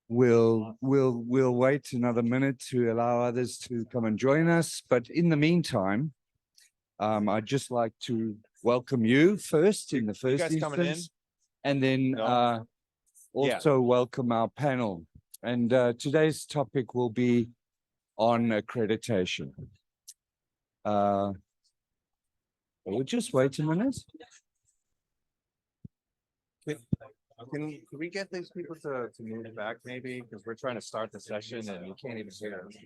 We'll wait another minute to allow others to come and join us. But in the meantime, I'd just like to welcome you first in the first instance, and then also welcome our panel. And today's topic will be on accreditation. We'll just wait a minute. Can we get these people to move back maybe? Because we're trying to start the session and you can't even hear us.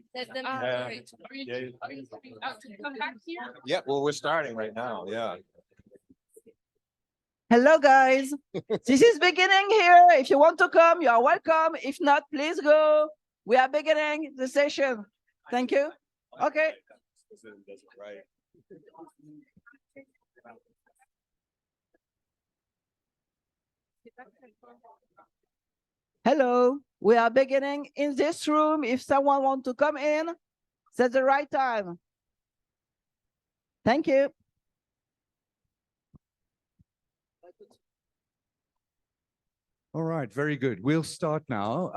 Yeah, well, we're starting right now. Yeah. Hello, guys. This is beginning here. If you want to come, you are welcome. If not, please go. We are beginning the session. Thank you. Okay. Right. Hello. We are beginning in this room. If someone wants to come in, that's the right time. Thank you. All right, very good. We'll start now.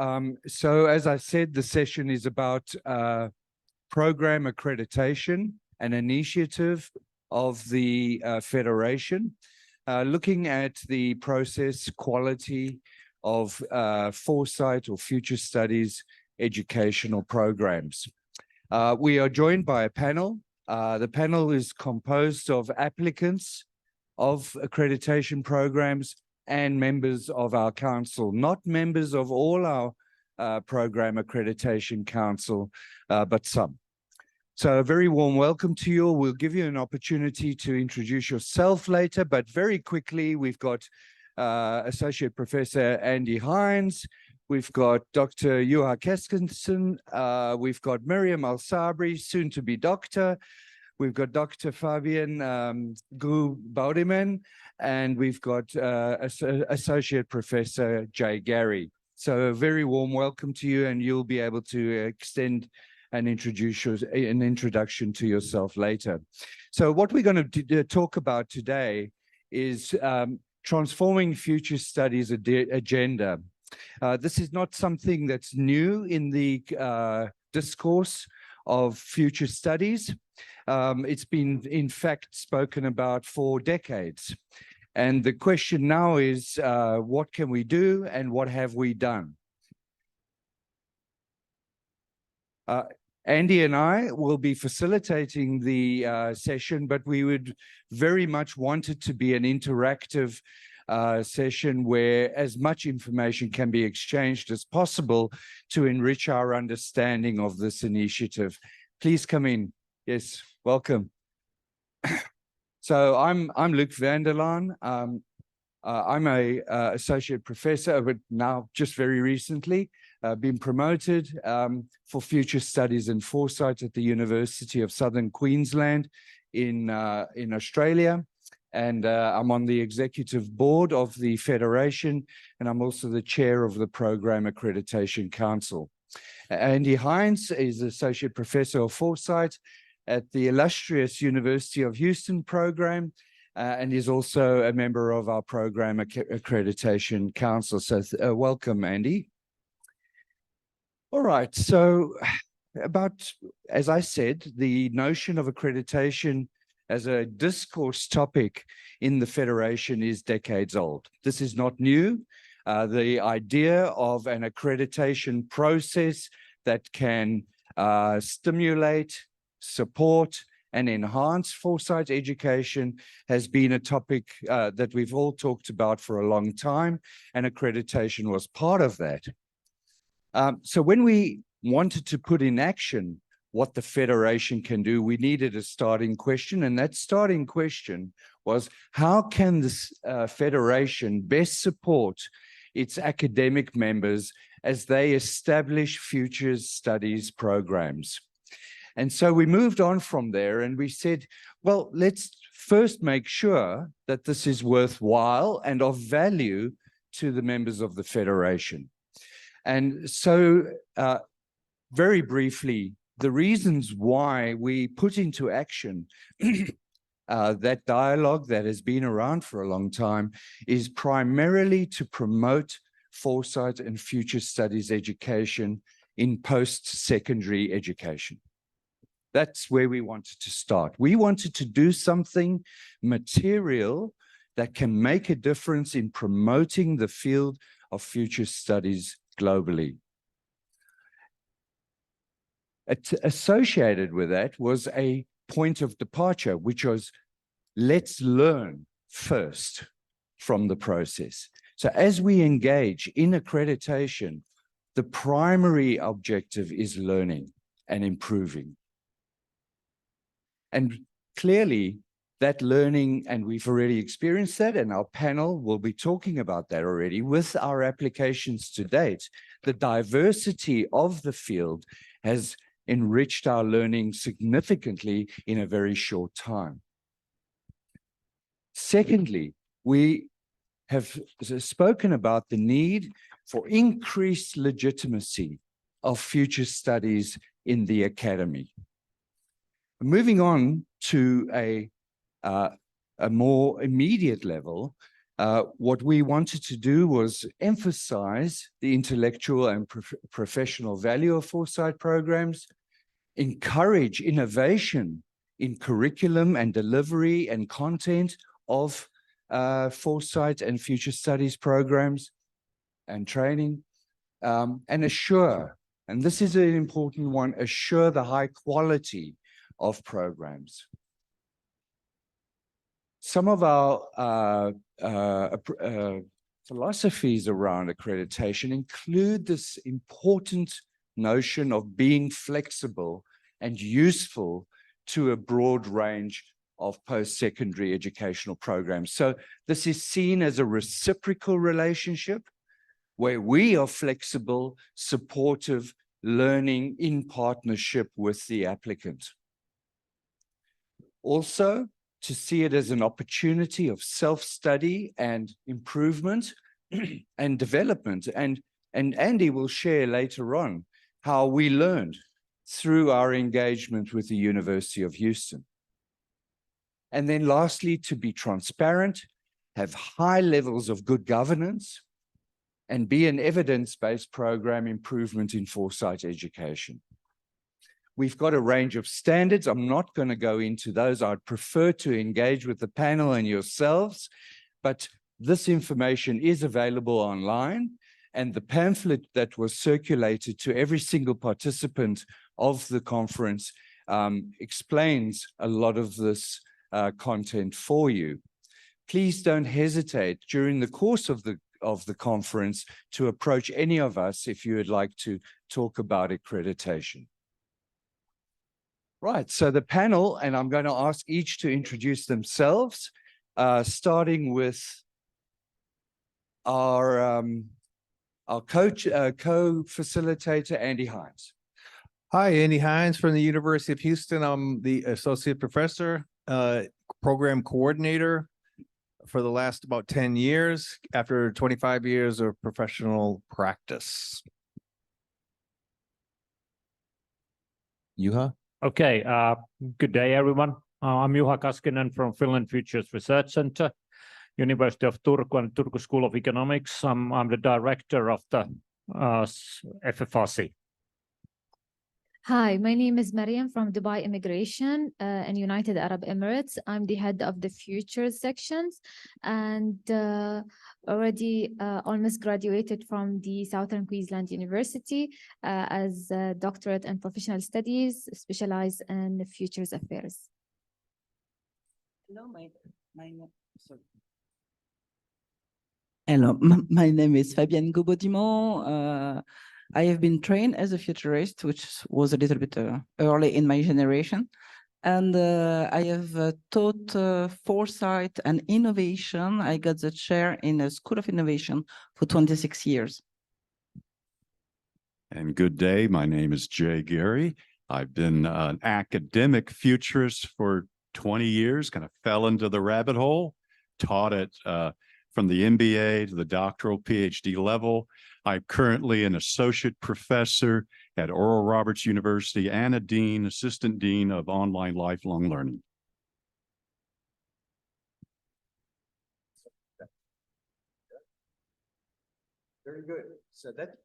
So as I said, the session is about program accreditation, an initiative of the Federation, looking at the process quality of foresight or future studies educational programs. We are joined by a panel. The panel is composed of applicants of accreditation programs and members of our council, not members of all our program accreditation council, but some. So a very warm welcome to you all. We'll give you an opportunity to introduce yourself later, but very quickly, we've got Associate Professor Andy Hines, we've got Dr. Juha Keskinson, we've got Miriam Al-Sabri, soon to be doctor, we've got Dr. Fabian Baudiman, and we've got Associate Professor Jay Gary. So a very warm welcome to you, and you'll be able to extend and introduce an introduction to yourself later. So what we're going to talk about today is transforming future studies agenda. This is not something that's new in the discourse of future studies. It's been, in fact, spoken about for decades. And the question now is, what can we do and what have we done? Andy and I will be facilitating the session, but we would very much want it to be an interactive session where as much information can be exchanged as possible to enrich our understanding of this initiative. Please come in. Yes, welcome. So I'm Luc van der Laan. I'm a associate professor, but now just very recently been promoted for future studies in foresight at the University of Southern Queensland in Australia. And I'm on the executive board of the Federation, and I'm also the chair of the Program Accreditation Council. Andy Hines is associate professor of foresight at the illustrious University of Houston program, and is also a member of our Program Accreditation Council. So welcome, Andy. All right, so as I said, the notion of accreditation as a discourse topic in the Federation is decades old. This is not new. The idea of an accreditation process that can stimulate, support, and enhance foresight education has been a topic that we've all talked about for a long time, and accreditation was part of that. So when we wanted to put in action what the Federation can do, we needed a starting question, and that starting question was, how can this Federation best support its academic members as they establish future studies programs? And so we moved on from there and we said, well, let's first make sure that this is worthwhile and of value to the members of the Federation. And so very briefly, the reasons why we put into action that dialogue that has been around for a long time is primarily to promote foresight and future studies education in post-secondary education. That's where we wanted to start. We wanted to do something material that can make a difference in promoting the field of future studies globally. Associated with that was a point of departure, which was, let's learn first from the process. So as we engage in accreditation, the primary objective is learning and improving. And clearly, that learning, and we've already experienced that, and our panel will be talking about that already with our applications to date. The diversity of the field has enriched our learning significantly in a very short time. Secondly, we have spoken about the need for increased legitimacy of future studies in the academy. Moving on to a more immediate level, what we wanted to do was emphasize the intellectual and professional value of foresight programs, encourage innovation in curriculum and delivery and content of foresight and future studies programs and training, and assure, and this is an important one, assure the high quality of programs. Some of our philosophies around accreditation include this important notion of being flexible and useful to a broad range of post-secondary educational programs. So this is seen as a reciprocal relationship where we are flexible, supportive, learning in partnership with the applicant. Also, to see it as an opportunity of self-study and improvement and development. And Andy will share later on how we learned through our engagement with the University of Houston. And then lastly, to be transparent, have high levels of good governance, and be an evidence-based program improvement in foresight education. We've got a range of standards. I'm not going to go into those. I'd prefer to engage with the panel and yourselves, but this information is available online, and the pamphlet that was circulated to every single participant of the conference explains a lot of this content for you. Please don't hesitate during the course of the conference to approach any of us if you would like to talk about accreditation. Right, so the panel, and I'm going to ask each to introduce themselves, starting with our co-facilitator, Andy Hines. Hi, Andy Hines from the University of Houston. I'm the associate professor, program coordinator for the last about 10 years after 25 years of professional practice. Juha? Okay, good day, everyone. I'm Juha Kaskinen from Finland Futures Research Center, University of Turku and Turku School of Economics. I'm the director of the FFRC. Hi, my name is Mariam from Dubai Immigration and United Arab Emirates. I'm the head of the Futures sections and already almost graduated from the Southern Queensland University as a doctorate in professional studies, specialized in futures affairs. Hello, Hello, my name is Fabienne Gobodimont. I have been trained as a futurist, which was a little bit early in my generation. And I have taught foresight and innovation. I got the chair in a School of Innovation for 26 years. And good day, my name is Jay Gary. I've been an academic futurist for 20 years, kind of fell into the rabbit hole, taught it from the MBA to the doctoral PhD level. I'm currently an associate professor at Oral Roberts University and a dean, assistant dean of online lifelong learning. Very good. So that,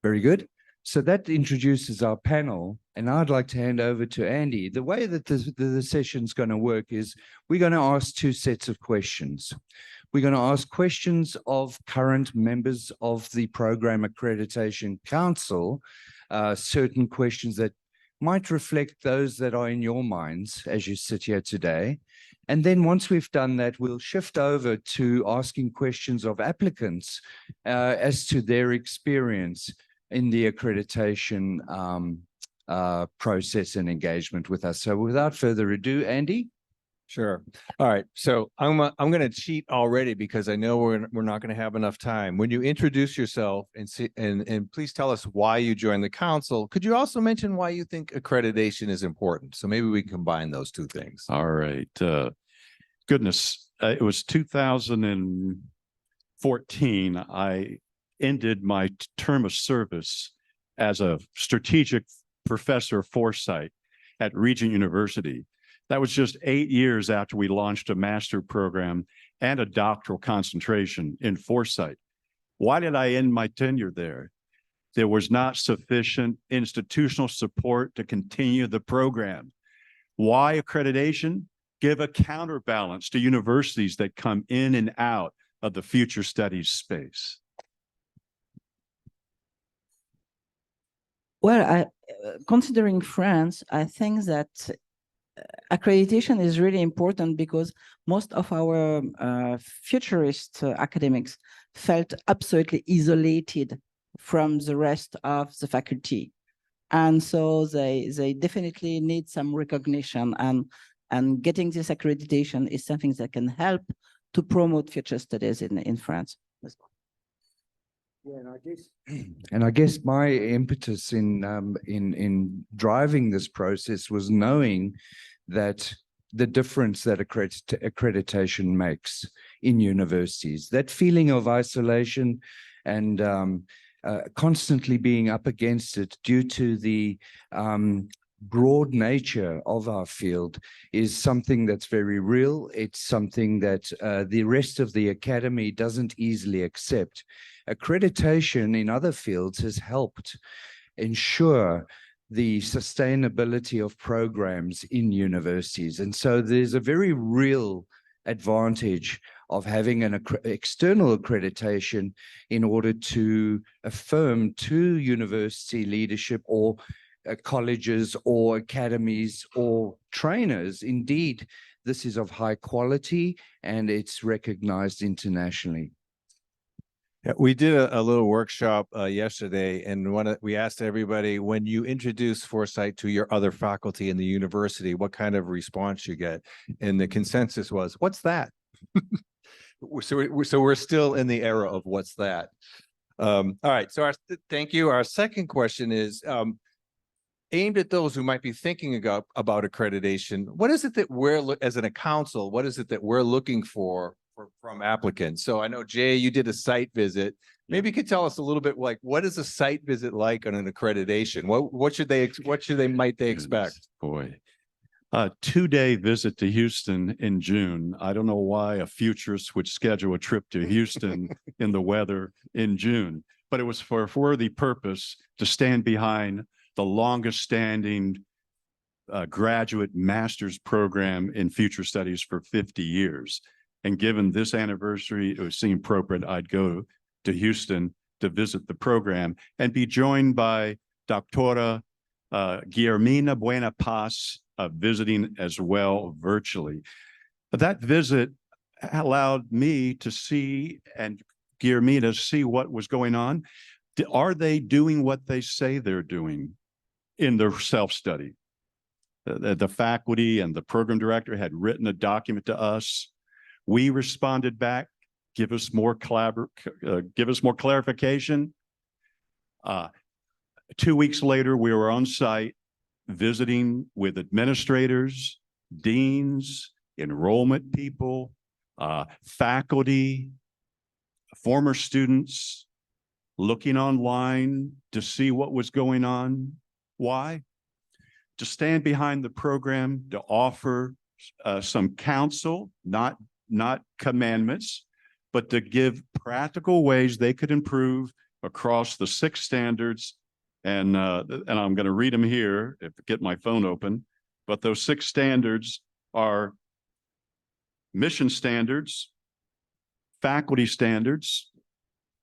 Very good. So that introduces our panel, and I'd like to hand over to Andy. The way that the session's going to work is we're going to ask two sets of questions. We're going to ask questions of current members of the Program Accreditation Council, certain questions that might reflect those that are in your minds as you sit here today. And then once we've done that, we'll shift over to asking questions of applicants as to their experience in the accreditation process and engagement with us. So without further ado, Andy. sure. All right. So I'm going to cheat already because I know we're not going to have enough time. When you introduce yourself and please tell us why you joined the council, could you also mention why you think accreditation is important? So maybe we combine those two things. All right. Goodness, it was 2014. I ended my term of service as a strategic professor of foresight at Regent University. That was just 8 years after we launched a master program and a doctoral concentration in foresight. Why did I end my tenure there? There was not sufficient institutional support to continue the program. Why accreditation? Give a counterbalance to universities that come in and out of the future studies space. Well, considering France, I think that accreditation is really important because most of our futurist academics felt absolutely isolated from the rest of the faculty. And so they definitely need some recognition, and getting this accreditation is something that can help to promote future studies in France. Yeah, and I guess my impetus in driving this process was knowing that the difference that accreditation makes in universities, that feeling of isolation and constantly being up against it due to the broad nature of our field is something that's very real. It's something that the rest of the academy doesn't easily accept. Accreditation in other fields has helped ensure the sustainability of programs in universities. And so there's a very real advantage of having an external accreditation in order to affirm to university leadership or colleges or academies or trainers, indeed, this is of high quality and it's recognized internationally. Yeah, we did a little workshop yesterday, and we asked everybody, when you introduce foresight to your other faculty in the university, what kind of response you get? And the consensus was, "What's that?" So we're still in the era of what's that. All right. So thank you. Our second question is aimed at those who might be thinking about accreditation. What is it that as a council, what is it that we're looking for from applicants? So I know, Jay, you did a site visit. Maybe you could tell us a little bit, like, what is a site visit like on an accreditation? Might they expect? Boy, a 2-day visit to Houston in June. I don't know why a futurist would schedule a trip to Houston in the weather in June, but it was for a worthy purpose to stand behind the longest standing graduate master's program in future studies for 50 years. And given this anniversary, it seemed appropriate I'd go to Houston to visit the program and be joined by Doctora Guillermina Buena Paz, visiting as well virtually. That visit allowed me to see, and Guillermina see, what was going on. Are they doing what they say they're doing in their self-study? The faculty and the program director had written a document to us. We responded back, give us more clarification. 2 weeks later, we were on site visiting with administrators, deans, enrollment people, faculty, former students, looking online to see what was going on. Why? To stand behind the program, to offer some counsel, not commandments, but to give practical ways they could improve across the 6 standards. And I'm going to read them here if I get my phone open. But those 6 standards are mission standards, faculty standards,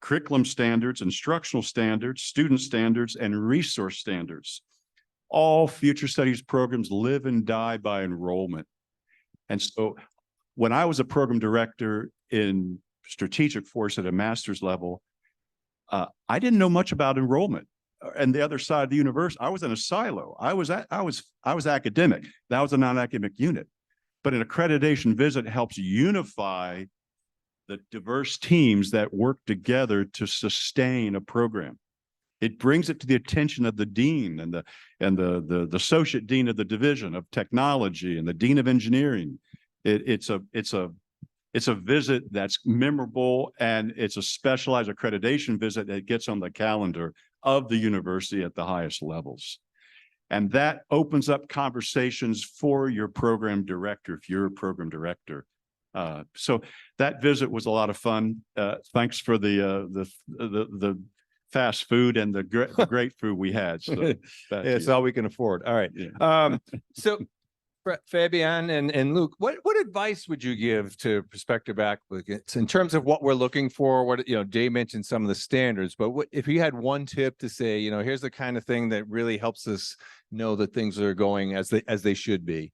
curriculum standards, instructional standards, student standards, and resource standards. All future studies programs live and die by enrollment. And so when I was a program director in strategic force at a master's level, I didn't know much about enrollment. And the other side of the universe, I was in a silo. I was academic. That was a non-academic unit. But an accreditation visit helps unify the diverse teams that work together to sustain a program. It brings it to the attention of the dean and the associate dean of the division of technology and the dean of engineering. It's a visit that's memorable, and it's a specialized accreditation visit that gets on the calendar of the university at the highest levels. And that opens up conversations for your program director, if you're a program director. So that visit was a lot of fun. Thanks for the fast food and the great food we had. So it's all we can afford. All right. Yeah. So Fabian and Luke, what advice would you give to prospective applicants in terms of what we're looking for? What, Jay mentioned some of the standards, but what if you had one tip to say, here's the kind of thing that really helps us know that things are going as they should be?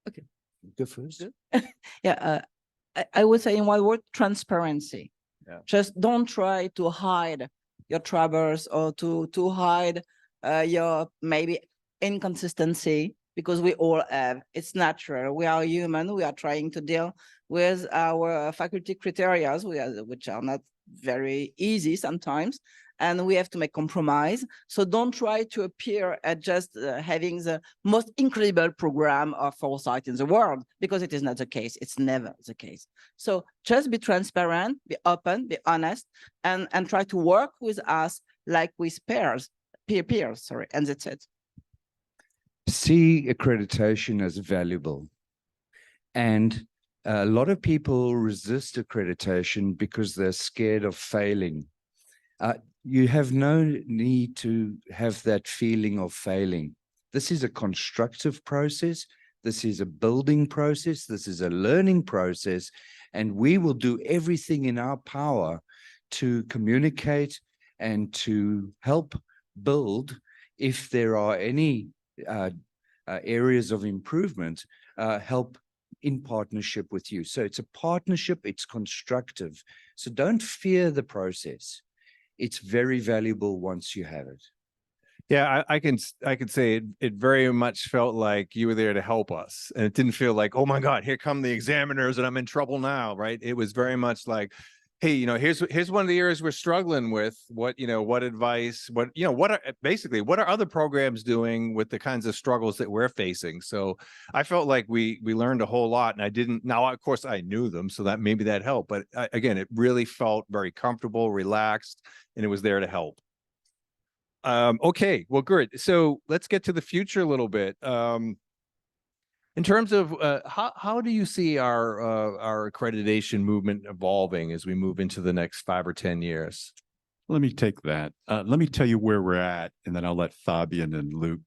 Okay, go first. Yeah, I would say in one word, transparency. Yeah. Just don't try to hide your troubles or to hide your maybe inconsistency, because we all have. It's natural. We are human. We are trying to deal with our faculty criteria, which are not very easy sometimes, and we have to make compromise. So don't try to appear at just having the most incredible program of foresight in the world, because it is not the case. It's never the case. So just be transparent, be open, be honest, and try to work with us like with peers, and that's it. See accreditation as valuable. And a lot of people resist accreditation because they're scared of failing. You have no need to have that feeling of failing. This is a constructive process. This is a building process. This is a learning process. And we will do everything in our power to communicate and to help build, if there are any areas of improvement, help in partnership with you. So it's a partnership, it's constructive. So don't fear the process. It's very valuable once you have it. Yeah, I can say it very much felt like you were there to help us. And it didn't feel like, oh my God, here come the examiners and I'm in trouble now, right? It was very much like, hey, here's one of the areas we're struggling with. What advice, what are other programs doing with the kinds of struggles that we're facing? So I felt like we learned a whole lot, and now of course I knew them, so that maybe that helped. But again, it really felt very comfortable, relaxed, and it was there to help. Okay, well, good. So let's get to the future a little bit. In terms of how do you see our accreditation movement evolving as we move into the next 5 or 10 years? Let me take that. Let me tell you where we're at, and then I'll let Fabian and Luke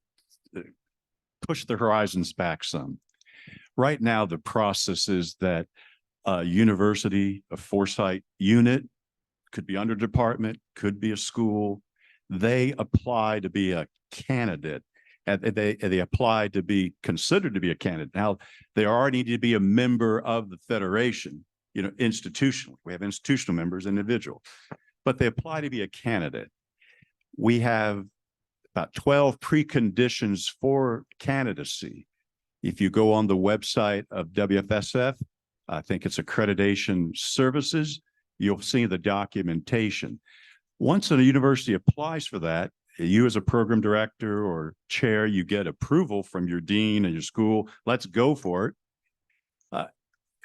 push the horizons back some. Right now, the process is that a university, a foresight unit, could be under department, could be a school. They apply to be a candidate. And they apply to be considered to be a candidate. Now, they already need to be a member of the federation, institutionally. We have institutional members, individual, but they apply to be a candidate. We have about 12 preconditions for candidacy. If you go on the website of WFSF, I think it's Accreditation Services, you'll see the documentation. Once a university applies for that, you as a program director or chair, you get approval from your dean and your school. Let's go for it.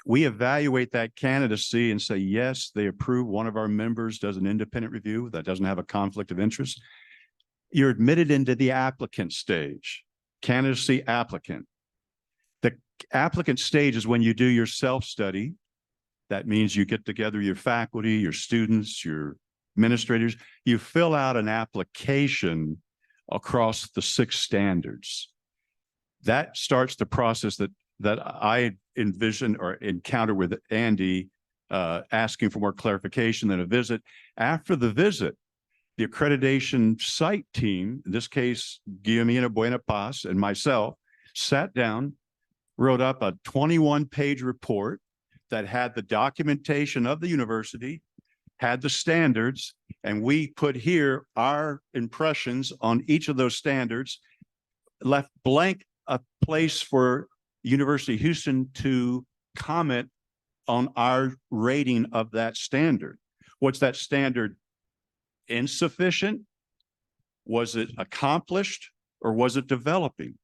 We evaluate that candidacy and say, yes, they approve. One of our members does an independent review that doesn't have a conflict of interest. You're admitted into the applicant stage, candidacy applicant. The applicant stage is when you do your self-study. That means you get together your faculty, your students, your administrators, you fill out an application across the 6 standards. That starts the process that I envision or encounter with Andy, asking for more clarification than a visit. After the visit, the accreditation site team, in this case, Guillermina Buena Paz and myself, sat down, wrote up a 21-page report that had the documentation of the university, had the standards, and we put here our impressions on each of those standards, left blank a place for University of Houston to comment on our rating of that standard. What's that standard? Insufficient? Was it accomplished, or was it developing?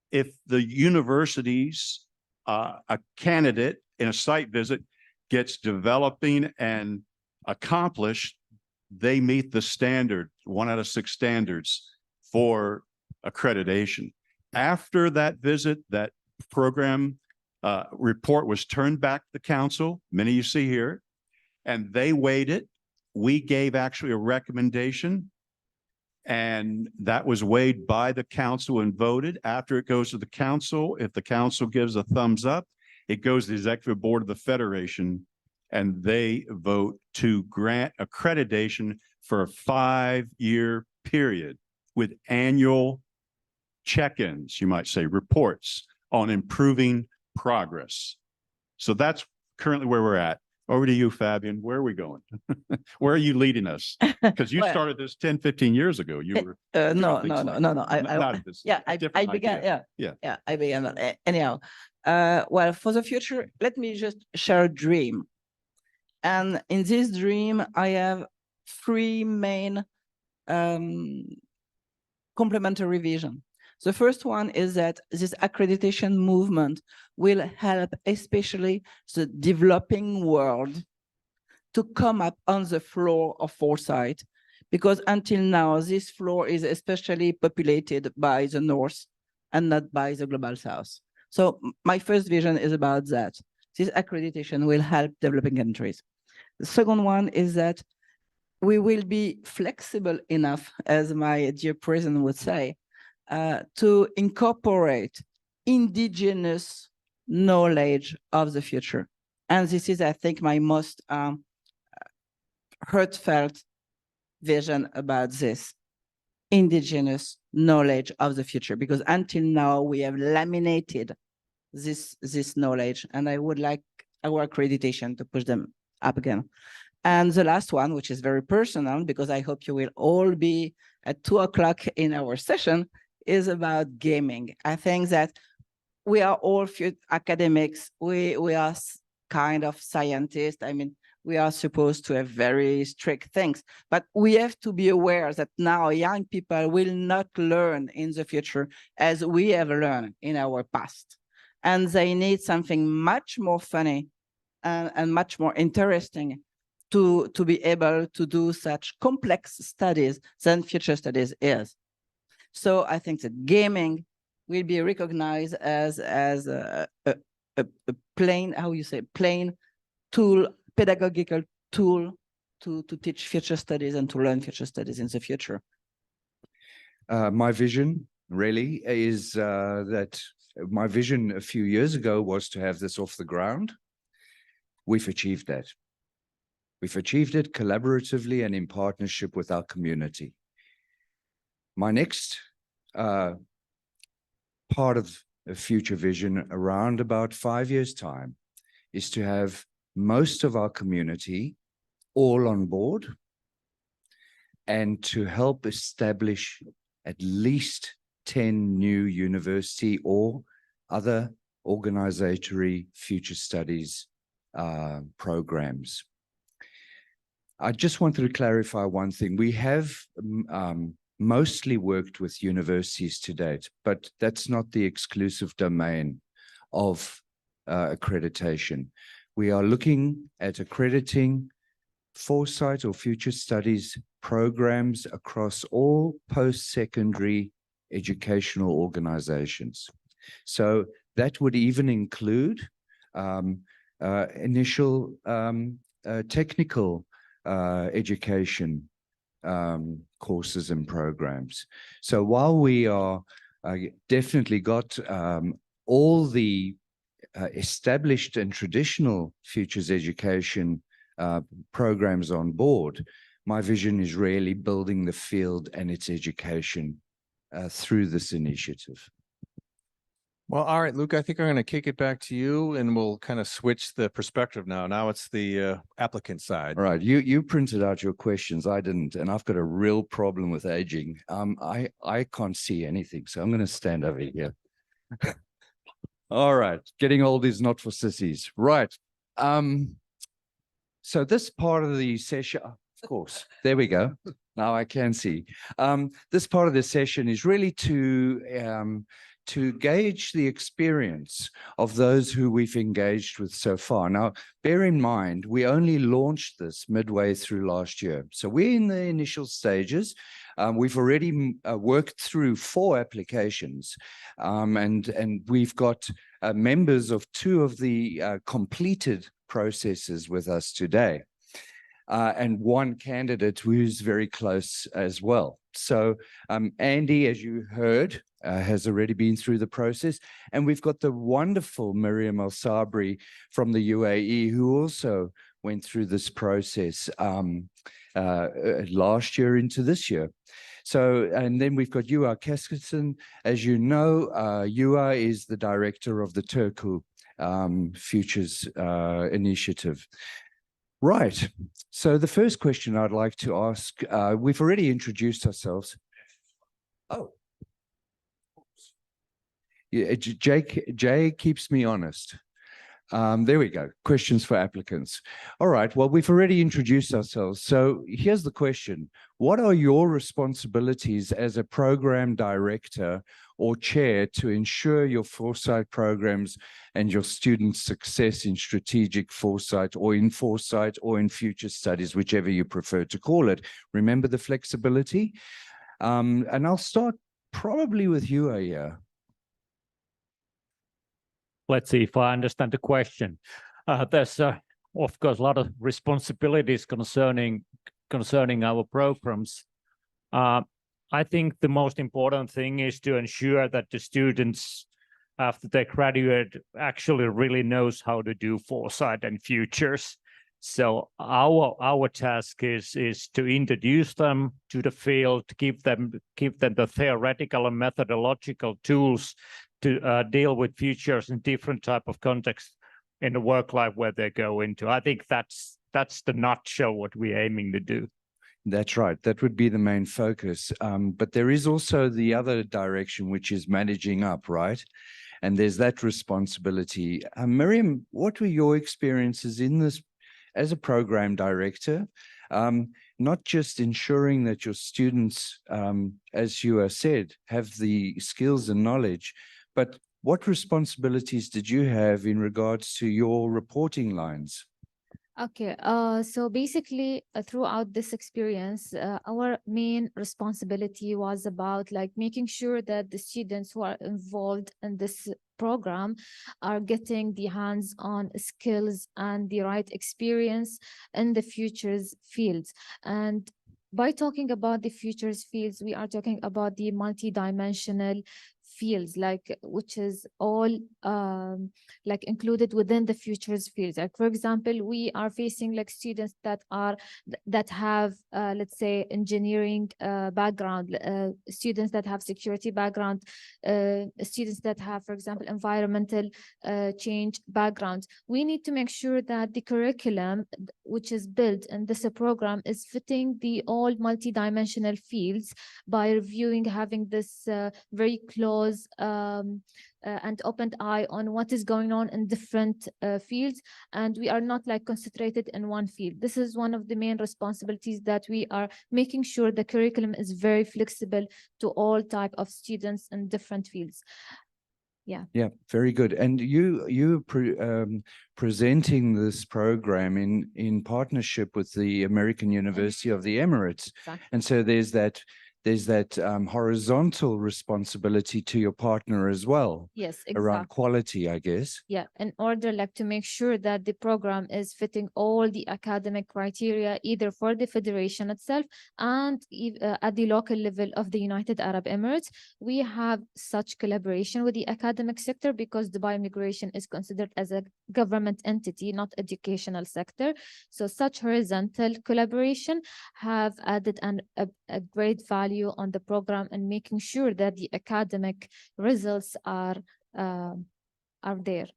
If the university's a candidate in a site visit gets developing and accomplished, they meet the standard, 1 out of 6 standards for accreditation. After that visit, that program report was turned back to the council, many you see here, and they weighed it. We gave actually a recommendation, and that was weighed by the council and voted. After it goes to the council, if the council gives a thumbs up, it goes to the executive board of the federation, and they vote to grant accreditation for a 5-year period with annual check-ins, you might say, reports on improving progress. So that's currently where we're at. Over to you, Fabian. Where are we going? Where are you leading us? Because you Well, started this 10, 15 years ago. You were. No. Not at this. Yeah, different I began. idea. Yeah, I began. Anyhow, well, for the future, let me just share a dream. And in this dream, I have 3 main complementary vision. The first one is that this accreditation movement will help especially the developing world to come up on the floor of foresight, because until now, this floor is especially populated by the North and not by the Global South. So my first vision is about that. This accreditation will help developing countries. The second one is that we will be flexible enough, as my dear president would say, to incorporate indigenous knowledge of the future. And this is, I think, my most heartfelt vision about this indigenous knowledge of the future, because until now we have laminated this knowledge, and I would like our accreditation to push them up again. And the last one, which is very personal, because I hope you will all be at 2 o'clock in our session, is about gaming. I think that we are all academics. We are kind of scientists. I mean, we are supposed to have very strict things, but we have to be aware that now young people will not learn in the future as we have learned in our past. And they need something much more funny and much more interesting to be able to do such complex studies than future studies is. So I think that gaming will be recognized as a plain, how you say, plain tool, pedagogical tool to teach future studies and to learn future studies in the future. My vision really is that my vision a few years ago was to have this off the ground. We've achieved that. We've achieved it collaboratively and in partnership with our community. My next part of a future vision around about 5 years' time is to have most of our community all on board and to help establish at least 10 new university or other organizatory future studies programs. I just wanted to clarify one thing. We have mostly worked with universities to date, but that's not the exclusive domain of accreditation. We are looking at accrediting foresight or future studies programs across all post-secondary educational organizations. So that would even include initial technical education courses and programs. So while we are definitely got all the established and traditional futures education programs on board, my vision is really building the field and its education through this initiative. Well, all right, Luke, I think I'm going to kick it back to you and we'll kind of switch the perspective now. Now it's the applicant side. All right, you printed out your questions. I didn't, and I've got a real problem with aging. I can't see anything, so I'm going to stand over here. All right, getting old is not for sissies. Right. So this part of the session, of course, there we go. Now I can see. This part of the session is really to gauge the experience of those who we've engaged with so far. Now, bear in mind, we only launched this midway through last year. So we're in the initial stages. We've already worked through 4 applications, and we've got members of 2 of the completed processes with us today, and 1 candidate who's very close as well. So Andy, as you heard, has already been through the process. And we've got the wonderful Miriam El Sabri from the UAE, who also went through this process last year into this year. So, and then we've got Yuha Keskerson. As you know, Yuha is the director of the Turku Futures Initiative. Right. So the first question I'd like to ask, we've already introduced ourselves. Oh. Yeah, Jay keeps me honest. There we go. Questions for applicants. All right. Well, we've already introduced ourselves. So here's the question. What are your responsibilities as a program director or chair to ensure your foresight programs and your students' success in strategic foresight or in future studies, whichever you prefer to call it? Remember the flexibility? And I'll start probably with you, Aya. Let's see if I understand the question. There's, of course, a lot of responsibilities concerning our programs. I think the most important thing is to ensure that the students, after they graduate, actually really knows how to do foresight and futures. So our task is to introduce them to the field, give them the theoretical and methodological tools to deal with futures in different type of contexts in the work life where they go into. I think that's the nutshell what we're aiming to do. That's right. That would be the main focus. But there is also the other direction, which is managing up, right? And there's that responsibility. Miriam, what were your experiences in this as a program director? Not just ensuring that your students, as you have said, have the skills and knowledge, but what responsibilities did you have in regards to your reporting lines? Okay, so basically throughout this experience, our main responsibility was about like making sure that the students who are involved in this program are getting the hands-on skills and the right experience in the futures fields. And by talking about the futures fields, we are talking about the multidimensional fields, like which is all like included within the futures fields. Like for example, we are facing like students that have let's say engineering background, students that have security background, students that have, for example, environmental change backgrounds. We need to make sure that the curriculum which is built in this program is fitting the all multidimensional fields by reviewing, having this very close and opened eye on what is going on in different fields, and we are not like concentrated in one field. This is one of the main responsibilities, that we are making sure the curriculum is very flexible to all type of students in different fields. Yeah, very good. And you presenting this program in partnership with the American University of the Emirates. exactly. And so there's that there's that horizontal responsibility to your partner as well Yes, around exactly. quality, I guess. Yeah, in order like to make sure that the program is fitting all the academic criteria, either for the federation itself and at the local level of the United Arab Emirates. We have such collaboration with the academic sector because Dubai Immigration is considered as a government entity, not educational sector. So such horizontal collaboration have added a great value on the program and making sure that the academic results are there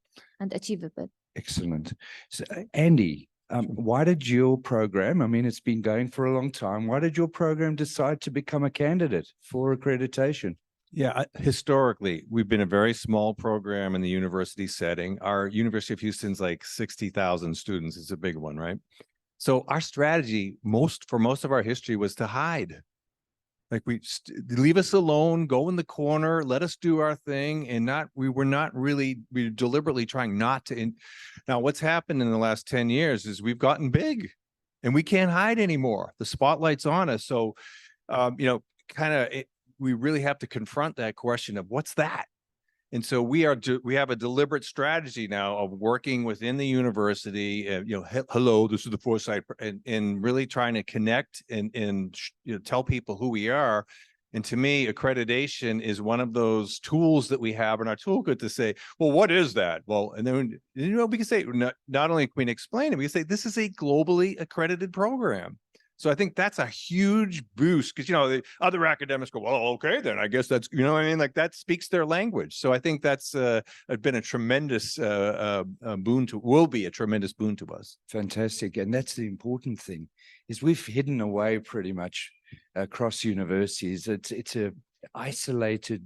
and achievable. Excellent. So, Andy, why did your program, I mean, it's been going for a long time, why did your program decide to become a candidate for accreditation? Yeah, historically, we've been a very small program in the university setting. Our University of Houston's like 60,000 students. It's a big one, right? So our strategy for most of our history was to hide. Like leave us alone, go in the corner, let us do our thing, and we were deliberately trying not to. Now, what's happened in the last 10 years is we've gotten big, and we can't hide anymore. The spotlight's on us, so we really have to confront that question of what's that. And so we have a deliberate strategy now of working within the university, hello, this is the foresight, and really trying to connect and tell people who we are. And to me, accreditation is one of those tools that we have in our toolkit to say, well, what is that? Well, and then, we can say, not only can we explain it, we can say, this is a globally accredited program. So I think that's a huge boost because, the other academics go, well, okay, then I guess that's, like that speaks their language. So I think that's been a tremendous will be a tremendous boon to us. Fantastic. And that's the important thing is we've hidden away pretty much across universities. It's a isolated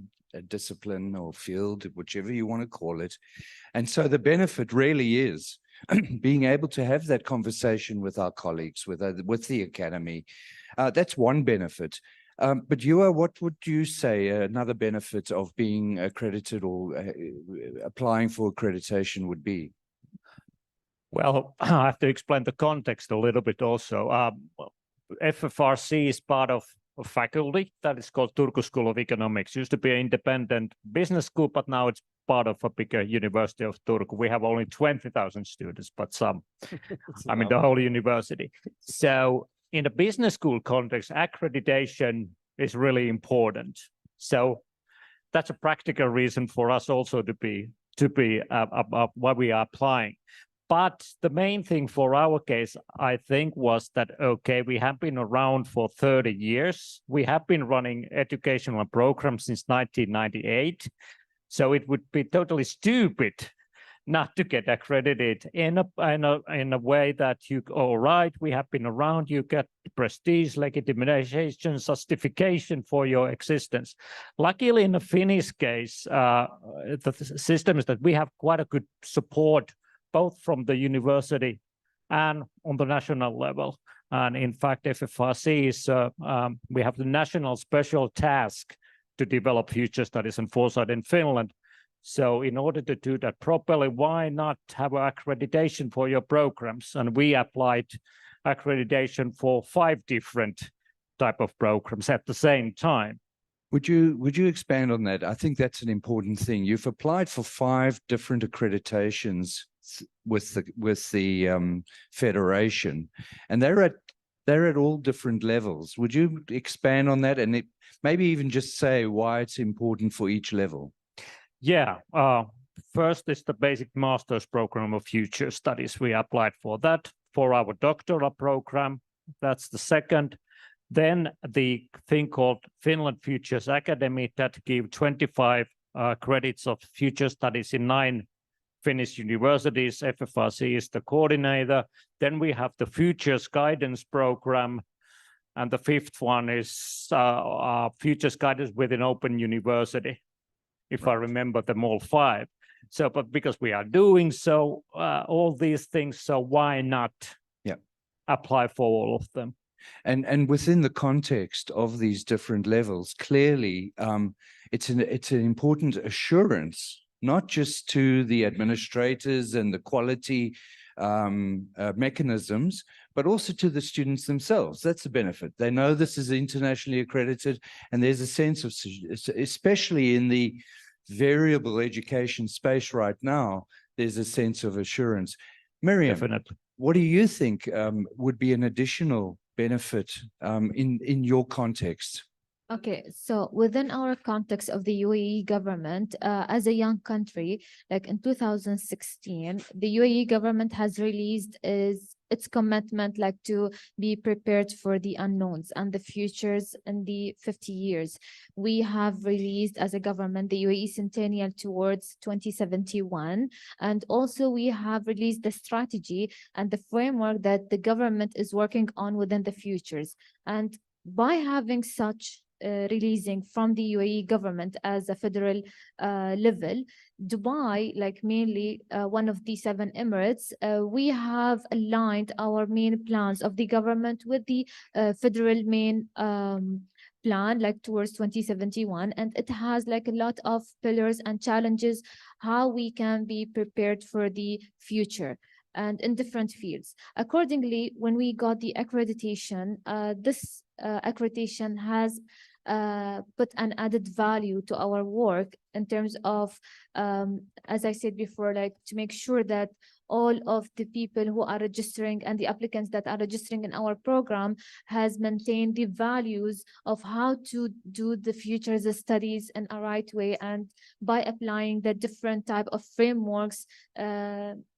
discipline or field, whichever you want to call it. And so the benefit really is being able to have that conversation with our colleagues, with the academy. That's one benefit. But Yua, what would you say another benefit of being accredited or applying for accreditation would be? Well, I have to explain the context a little bit also. FFRC is part of a faculty that is called Turku School of Economics. Used to be an independent business school, but now it's part of a bigger University of Turku. We have only 20,000 students, but some, the whole university. So in the business school context, accreditation is really important. So that's a practical reason for us also to be why we are applying. But the main thing for our case, I think, was that, okay, we have been around for 30 years. We have been running educational programs since 1998. So it would be totally stupid not to get accredited in a way that all right, we have been around, you get prestige, legitimation, justification for your existence. Luckily, in the Finnish case, the system is that we have quite a good support both from the university and on the national level. And in fact, FFRC is, we have the national special task to develop future studies and foresight in Finland. So in order to do that properly, why not have accreditation for your programs? And we applied accreditation for 5 different type of programs at the same time. Would you expand on that? I think that's an important thing. You've applied for 5 different accreditations with the federation, and they're at all different levels. Would you expand on that and maybe even just say why it's important for each level? Yeah. First is the basic master's program of future studies. We applied for that for our doctoral program. That's the second. Then the thing called Finland Futures Academy that give 25 credits of future studies in 9 Finnish universities. FFRC is the coordinator. Then we have the Futures Guidance Program. And the 5th one is Futures Guidance with an Open University, if I remember them all 5. So, but because we are doing so, all these things, so why not apply for all of them? And within the context of these different levels, clearly, it's an important assurance, not just to the administrators and the quality mechanisms, but also to the students themselves. That's the benefit. They know this is internationally accredited, and there's a sense of, especially in the variable education space right now, there's a sense of assurance. Miriam, Definitely. what do you think would be an additional benefit in your context? Okay, so within our context of the UAE government, as a young country, like in 2016, the UAE government has released its commitment like to be prepared for the unknowns and the futures in the 50 years. We have released as a government the UAE Centennial towards 2071, and also we have released the strategy and the framework that the government is working on within the futures. And by having such releasing from the UAE government as a federal level, Dubai, like mainly one of the 7 Emirates, we have aligned our main plans of the government with the federal main plan like towards 2071, and it has like a lot of pillars and challenges how we can be prepared for the future and in different fields. Accordingly, when we got the accreditation, this accreditation has put an added value to our work in terms of, as I said before, like to make sure that all of the people who are registering and the applicants that are registering in our program has maintained the values of how to do the futures studies in a right way, and by applying the different type of frameworks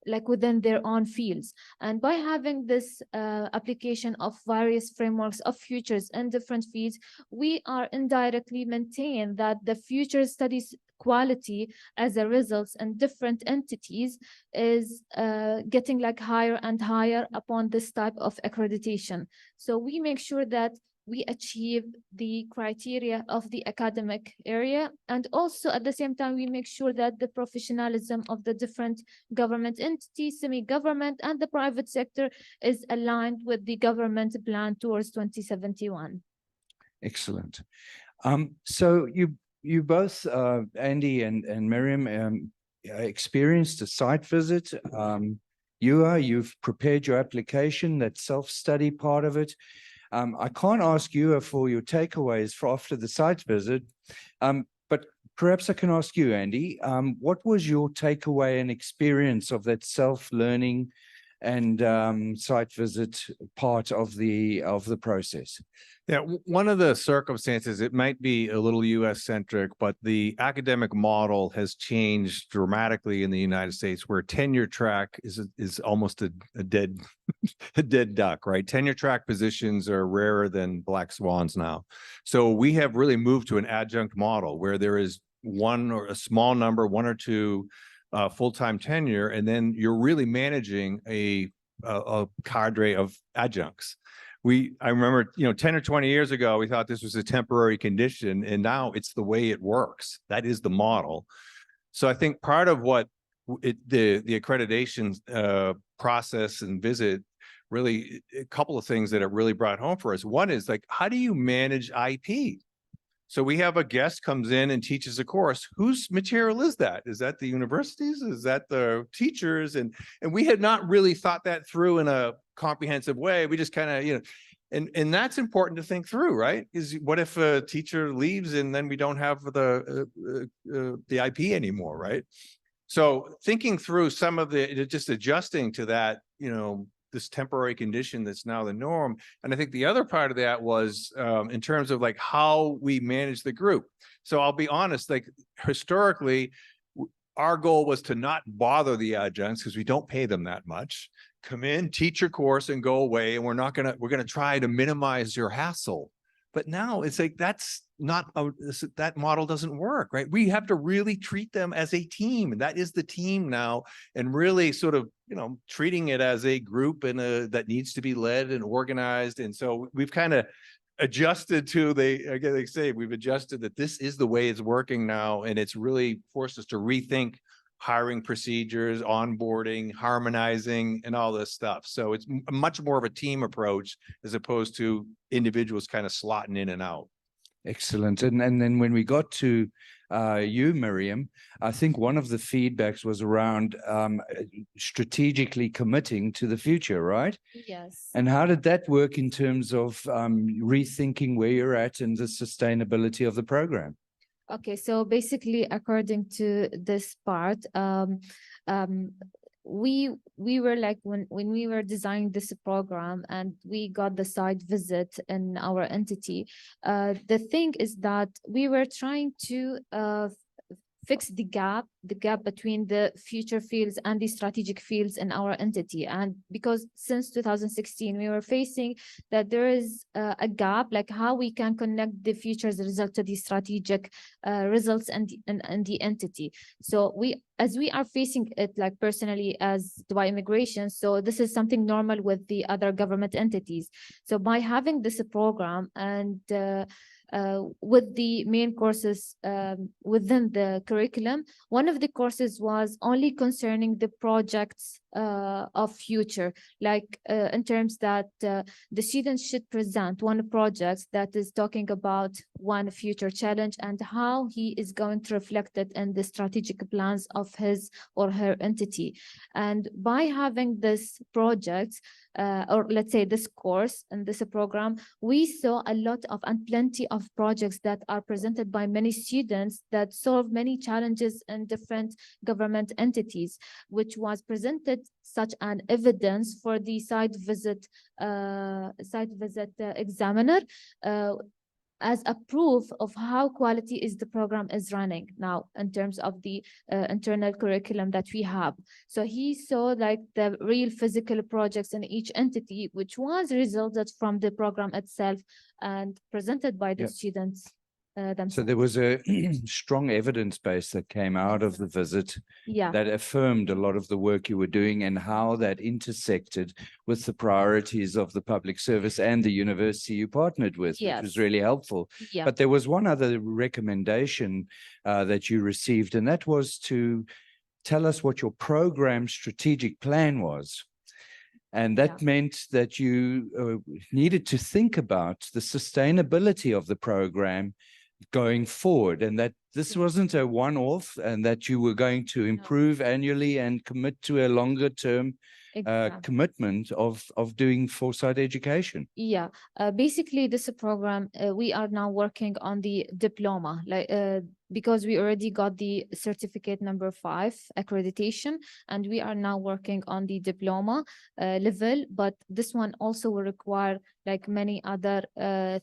like within their own fields. And by having this application of various frameworks of futures in different fields, we are indirectly maintain that the future studies quality as a result in different entities is getting like higher and higher upon this type of accreditation. So we make sure that we achieve the criteria of the academic area, and also at the same time we make sure that the professionalism of the different government entities, semi-government and the private sector is aligned with the government plan towards 2071. Excellent. So you both, Andy and Miriam, experienced a site visit. You've prepared your application, that self-study part of it. I can't ask you for your takeaways for after the site visit, but perhaps I can ask you, Andy, what was your takeaway and experience of that self-learning and site visit part of the process? Yeah, one of the circumstances, it might be a little US centric, but the academic model has changed dramatically in the United States, where tenure track is almost a dead a dead duck, right? Tenure track positions are rarer than black swans now. So we have really moved to an adjunct model where there is one or a small number, 1 or 2 full-time tenure, and then you're really managing a cadre of adjuncts. I remember, 10 or 20 years ago, we thought this was a temporary condition, and now it's the way it works. That is the model. So I think part of what the accreditation process and visit, really a couple of things that it really brought home for us. One is like, how do you manage IP? So we have a guest comes in and teaches a course. Whose material is that? Is that the universities? Is that the teachers? And we had not really thought that through in a comprehensive way. We just kind of, and that's important to think through, right? Is what if a teacher leaves and then we don't have the IP anymore, right? So thinking through some of just adjusting to that, this temporary condition that's now the norm. And I think the other part of that was in terms of like how we manage the group. So I'll be honest, like historically, our goal was to not bother the adjuncts because we don't pay them that much. Come in, teach your course and go away. And we're going to try to minimize your hassle. But now it's like, that's not, that model doesn't work, right? We have to really treat them as a team. And that is the team now, and really sort of, treating it as a group and that needs to be led and organized. And so we've kind of adjusted to we've adjusted that this is the way it's working now. And it's really forced us to rethink hiring procedures, onboarding, harmonizing, and all this stuff. So it's much more of a team approach as opposed to individuals kind of slotting in and out. Excellent. And then when we got to you, Miriam, I think one of the feedbacks was around strategically committing to the future, right? Yes. And how did that work in terms of rethinking where you're at and the sustainability of the program? Okay, so basically, according to this part, we were like when we were designing this program and we got the site visit in our entity, the thing is that we were trying to fix the gap between the future fields and the strategic fields in our entity. And because since 2016 we were facing that there is a gap, like how we can connect the future's result to the strategic results and the entity. So as we are facing it, like personally as Dubai Immigration, so this is something normal with the other government entities. So by having this program and with the main courses within the curriculum, one of the courses was only concerning the projects of future, like in terms that the students should present one project that is talking about one future challenge and how he is going to reflect it in the strategic plans of his or her entity. And by having this project, or let's say this course and this program, we saw a lot of and plenty of projects that are presented by many students that solve many challenges in different government entities, which was presented such an evidence for the site visit examiner as a proof of how quality is the program is running now in terms of the internal curriculum that we have. So he saw like the real physical projects in each entity, which was resulted from the program itself and presented by the students themselves. So there was a strong evidence base that came out of the visit that affirmed a lot of the work you were doing and how that intersected with the priorities of the public service and the university you partnered with, which was really helpful. But there was one other recommendation that you received, and that was to tell us what your program strategic plan was. And that meant that you needed to think about the sustainability of the program going forward, and that this wasn't a one-off, and that you were going to improve annually and commit to a longer term commitment of doing foresight education. Basically this program, we are now working on the diploma, like because we already got the certificate number 5 accreditation, and we are now working on the diploma level. But this one also will require like many other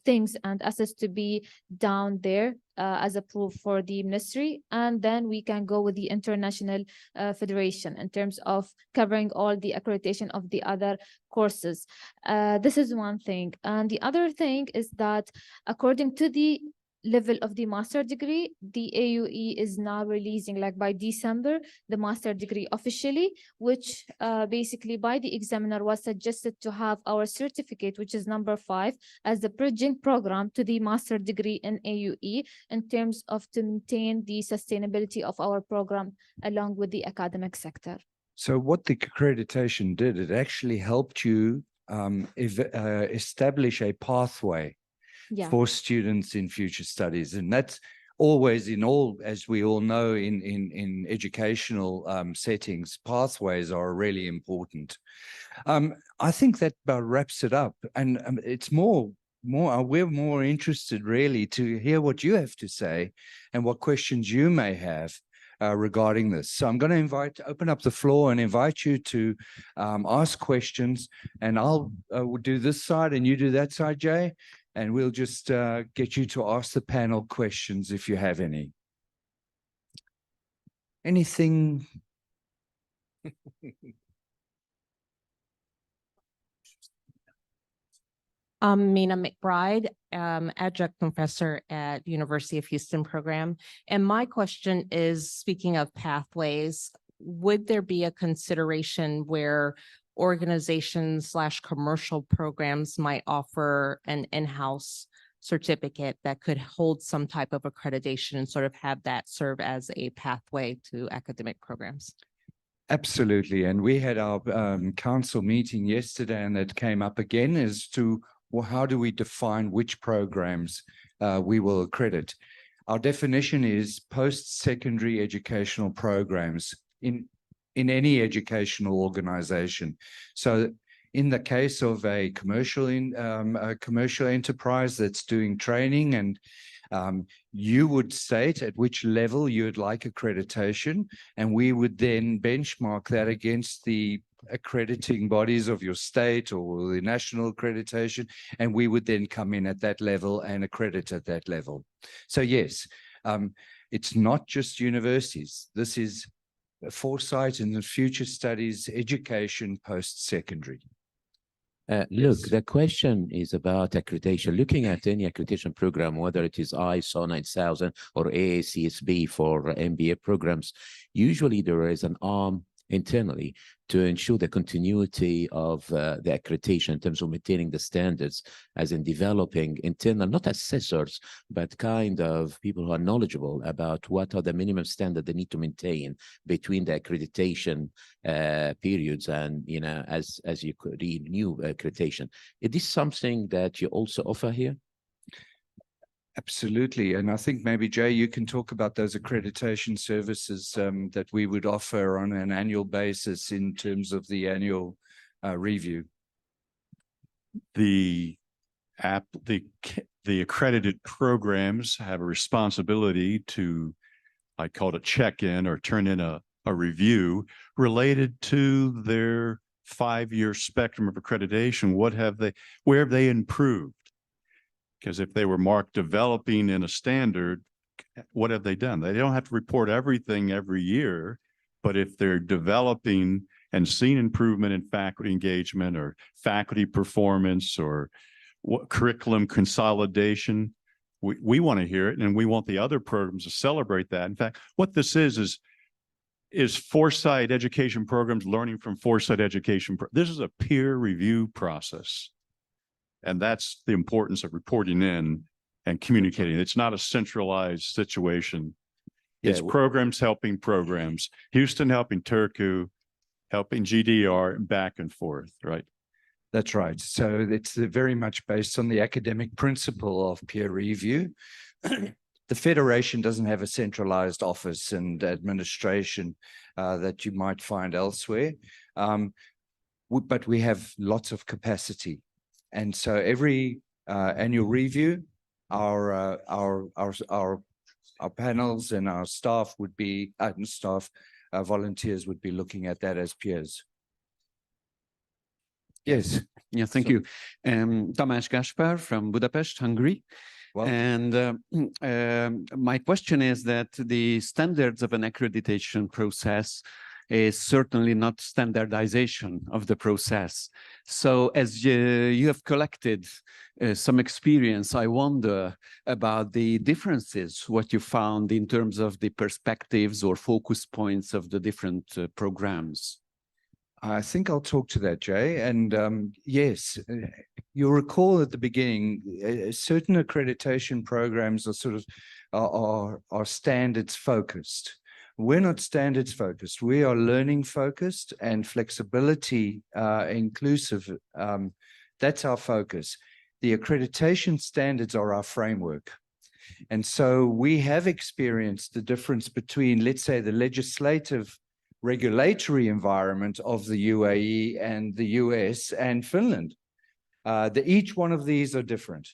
things and assets to be down there as a proof for the ministry, and then we can go with the international federation in terms of covering all the accreditation of the other courses. This is one thing, and the other thing is that according to the level of the master degree, the AUE is now releasing, like by December, the master degree officially, which basically by the examiner was suggested to have our certificate, which is number 5, as the bridging program to the master degree in AUE in terms of to maintain the sustainability of our program along with the academic sector. So what the accreditation did, it actually helped you establish a pathway for students in future studies. And that's always in all, as we all know, in educational settings, pathways are really important. I think that about wraps it up. And it's we're more interested really to hear what you have to say and what questions you may have regarding this. So I'm going to open up the floor and invite you to ask questions, and I'll do this side and you do that side, Jay. And we'll just get you to ask the panel questions if you have any. Anything? I'm Mina McBride, adjunct professor at University of Houston program. And my question is, speaking of pathways, would there be a consideration where organizations/commercial programs might offer an in-house certificate that could hold some type of accreditation and sort of have that serve as a pathway to academic programs? Absolutely. And we had our council meeting yesterday, and that came up again as to well, how do we define which programs we will accredit? Our definition is post-secondary educational programs in any educational organization. So in the case of a commercial enterprise that's doing training, and you would state at which level you would like accreditation, and we would then benchmark that against the accrediting bodies of your state or the national accreditation, and we would then come in at that level and accredit at that level. So yes, it's not just universities. This is foresight in the future studies, education post-secondary. Look, Yes. the question is about accreditation. Looking at any accreditation program, whether it is ISO 9000 or AACSB for MBA programs, usually there is an arm internally to ensure the continuity of the accreditation in terms of maintaining the standards, as in developing internal, not assessors, but kind of people who are knowledgeable about what are the minimum standards they need to maintain between the accreditation periods and, you know, as you could renew accreditation. Is this something that you also offer here? Absolutely. And I think maybe, Jay, you can talk about those accreditation services that we would offer on an annual basis in terms of the annual review. The accredited programs have a responsibility to, I call it a check-in or turn in a review related to their 5-year spectrum of accreditation. Where have they improved? Because if they were marked developing in a standard, what have they done? They don't have to report everything every year, but if they're developing and seeing improvement in faculty engagement or faculty performance or curriculum consolidation, we want to hear it, and we want the other programs to celebrate that. In fact, what this is Foresight education programs learning from Foresight education. This is a peer review process. And that's the importance of reporting in and communicating. It's not a centralized situation. It's programs helping programs. Houston helping Turku, helping GDR, and back and forth, right? That's right. So it's very much based on the academic principle of peer review. The Federation doesn't have a centralized office and administration that you might find elsewhere, but we have lots of capacity. And so every annual review, our panels and our staff would be volunteers would be looking at that as peers. Yes. Yeah, thank you. Tamás Gáspár from Budapest, Hungary. Well, And my question is that the standards of an accreditation process is certainly not standardization of the process. So as you have collected some experience, I wonder about the differences, what you found in terms of the perspectives or focus points of the different programs. I think I'll talk to that, Jay. And yes, you'll recall at the beginning, certain accreditation programs are sort of are standards focused. We're not standards focused. We are learning focused and flexibility inclusive. That's our focus. The accreditation standards are our framework. And so we have experienced the difference between, let's say, the legislative regulatory environment of the UAE and the US and Finland. Each one of these are different.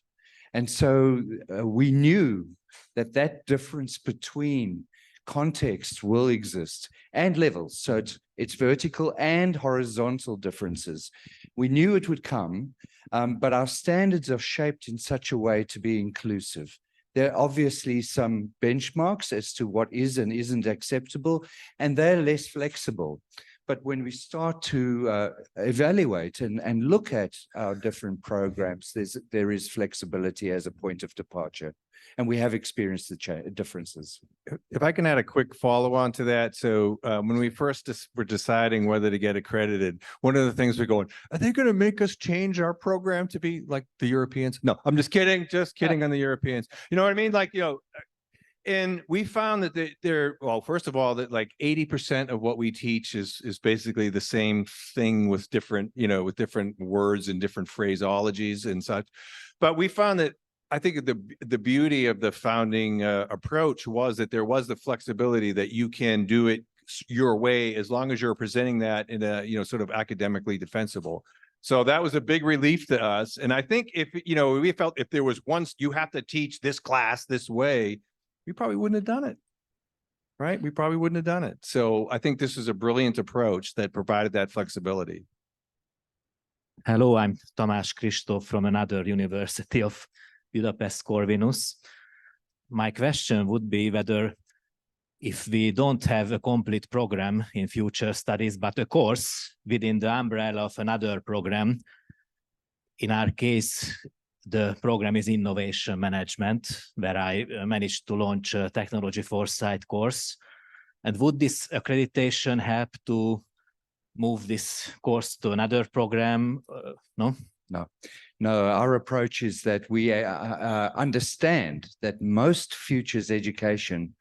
And so we knew that difference between context will exist and levels. So it's vertical and horizontal differences. We knew it would come, but our standards are shaped in such a way to be inclusive. There are obviously some benchmarks as to what is and isn't acceptable, and they're less flexible. But when we start to evaluate and look at our different programs, there is flexibility as a point of departure. And we have experienced the differences. If I can add a quick follow-on to that. So when we first were deciding whether to get accredited, one of the things we're going, are they going to make us change our program to be like the Europeans? No, I'm just kidding on the Europeans. You know what I mean? Like, you know, And we found that well, first of all, that like 80% of what we teach is basically the same thing with different, with different words and different phraseologies and such. But we found that I think the beauty of the founding approach was that there was the flexibility that you can do it your way as long as you're presenting that in a, sort of academically defensible. So that was a big relief to us. And I think if, we felt if there was once you have to teach this class this way, we probably wouldn't have done it. Right? We probably wouldn't have done it. So I think this is a brilliant approach that provided that flexibility. Hello, I'm Tamás Kristóf from another University of Budapest Corvinus. My question would be whether if we don't have a complete program in future studies, but a course within the umbrella of another program, in our case, the program is Innovation Management, where I managed to launch a Technology Foresight course. And would this accreditation help to move this course to another program? No? No, our approach is that we understand that most futures education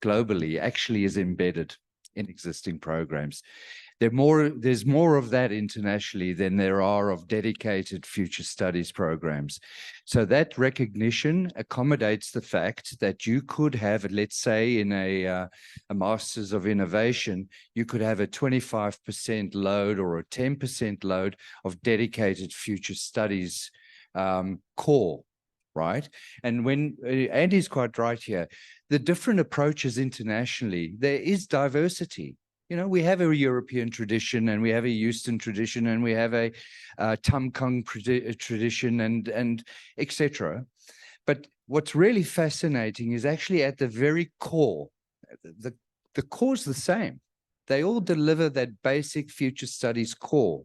globally actually is embedded in existing programs. There's more of that internationally than there are of dedicated future studies programs. So that recognition accommodates the fact that you could have, let's say, in a Masters of Innovation, you could have a 25% load or a 10% load of dedicated future studies core, right? And when Andy's quite right here, the different approaches internationally, there is diversity. We have a European tradition and we have a Houston tradition and we have a Tumkung tradition and etc. But what's really fascinating is actually at the very core, the core's the same. They all deliver that basic future studies core.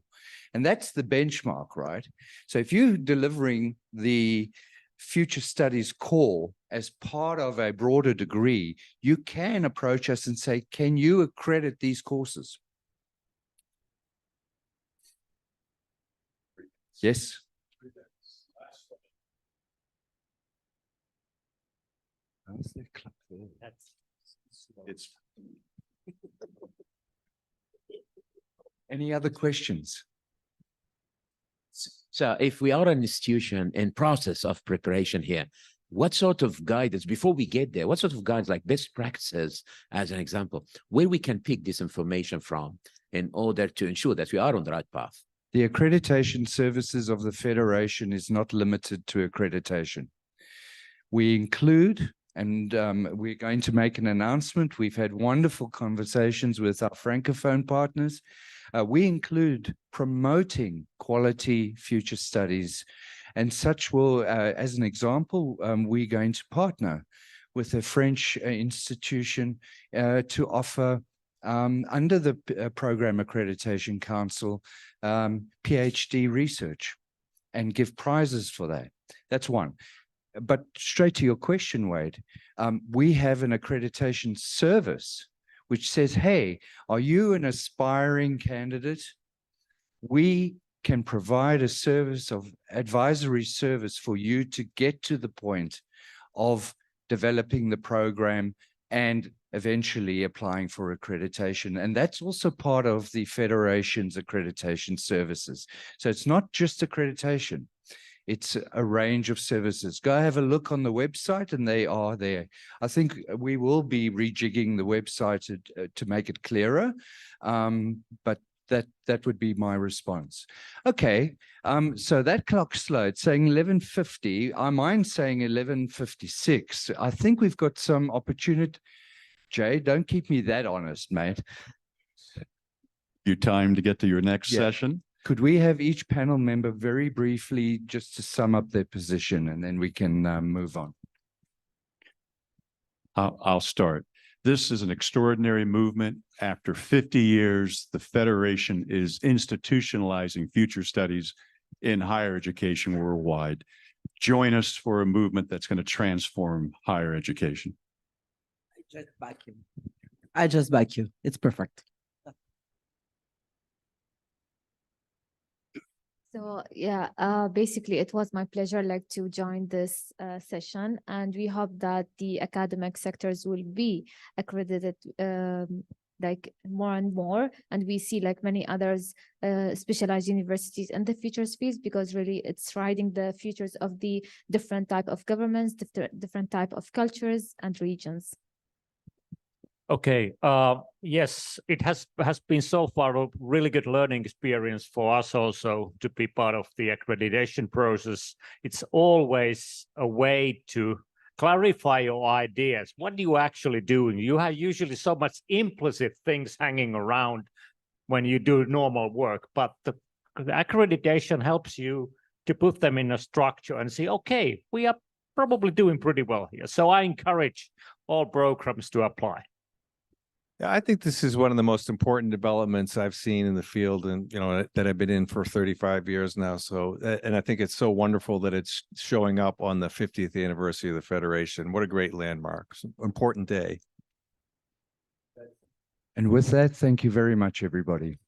And that's the benchmark, right? So if you're delivering the future studies core as part of a broader degree, you can approach us and say, can you accredit these courses? Yes. It's any other questions? So if we are an institution in process of preparation here, what sort of guidance, before we get there, what sort of guidance, like best practices, as an example, where we can pick this information from in order to ensure that we are on the right path? The accreditation services of the Federation is not limited to accreditation. We include, and we're going to make an announcement. We've had wonderful conversations with our Francophone partners. We include promoting quality future studies, and such will, as an example, we're going to partner with a French institution to offer, under the Program Accreditation Council, PhD research and give prizes for that. That's one. But straight to your question, Wade, we have an accreditation service which says, hey, are you an aspiring candidate? We can provide a service of advisory service for you to get to the point of developing the program and eventually applying for accreditation. And that's also part of the Federation's accreditation services. So it's not just accreditation. It's a range of services. Go have a look on the website and they are there. I think we will be rejigging the website to make it clearer, but that would be my response. Okay, so that clock slow, it's saying 11:50. Mine's saying 11:56. I think we've got some opportunity. Jay, don't keep me that honest, mate. You time to get to your next session? Could we have each panel member very briefly just to sum up their position and then we can move on? I'll start. This is an extraordinary movement. After 50 years, the Federation is institutionalizing future studies in higher education worldwide. Join us for a movement that's going to transform higher education. I just back you. It's perfect. So yeah, basically it was my pleasure like to join this session, and we hope that the academic sectors will be accredited like more and more, and we see like many others specialized universities in the futures fields, because really it's riding the futures of the different type of governments, different type of cultures and regions. Okay, yes, it has been so far a really good learning experience for us also to be part of the accreditation process. It's always a way to clarify your ideas. What are you actually doing? You have usually so much implicit things hanging around when you do normal work, but the accreditation helps you to put them in a structure and see, okay, we are probably doing pretty well here. So I encourage all programs to apply. Yeah, I think this is one of the most important developments I've seen in the field, and that I've been in for 35 years now. So, and I think it's so wonderful that it's showing up on the 50th anniversary of the Federation. What a great landmark! Important day. And with that, thank you very much, everybody.